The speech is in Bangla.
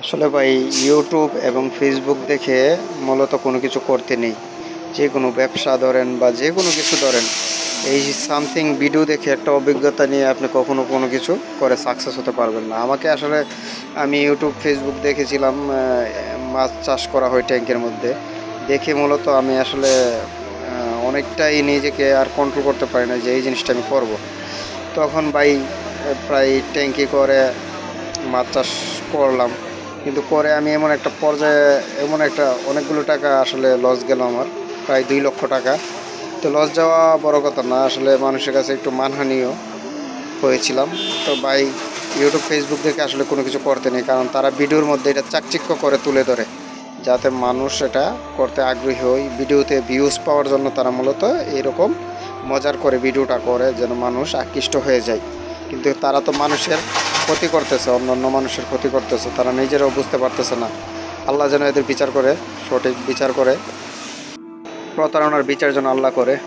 আসলে ভাই ইউটিউব এবং ফেসবুক দেখে মূলত কোনো কিছু করতে নেই। যে কোনো ব্যবসা ধরেন বা যে কোনো কিছু ধরেন, এই সামথিং ভিডিও দেখে একটা অভিজ্ঞতা নিয়ে আপনি কখনো কোনো কিছু করে সাকসেস হতে পারবেন না। আমাকে আসলে আমি ইউটিউব ফেসবুক দেখেছিলাম, মাছ চাষ করা হয় ট্যাঙ্কের মধ্যে। দেখে মূলত আমি আসলে অনেকটাই নিজেকে আর কন্ট্রোল করতে পারি না যে এই জিনিসটা আমি করব। তখন ভাই প্রায় ট্যাঙ্কি করে মাছ চাষ করলাম। কিন্তু পরে আমি এমন একটা পর্যায়ে, এমন একটা অনেকগুলো টাকা আসলে লস গেল আমার, প্রায় 2 লক্ষ টাকা। তো লস যাওয়া বড় কথা না, আসলে মানুষের কাছে একটু মানহানিও হয়েছিলাম। তো ভাই ইউটিউব ফেসবুক দেখে আসলে কোনো কিছু করতে নেই, কারণ তারা ভিডিওর মধ্যে এটা চাকচিক্য করে তুলে ধরে যাতে মানুষ এটা করতে আগ্রহী হয়। ভিডিওতে ভিউজ পাওয়ার জন্য তারা মূলত এরকম মজার করে ভিডিওটা করে যেন মানুষ আকৃষ্ট হয়ে যায়। কিন্তু তারা তো মানুষের ক্ষতি করতেছে, অন্য অন্য মানুষের ক্ষতি করতেছে, তারা নিজেরাও বুঝতে পারতেছে না। আল্লাহ যেন এদের বিচার করে, সঠিক বিচার করে, প্রতারণার বিচার যেন আল্লাহ করে।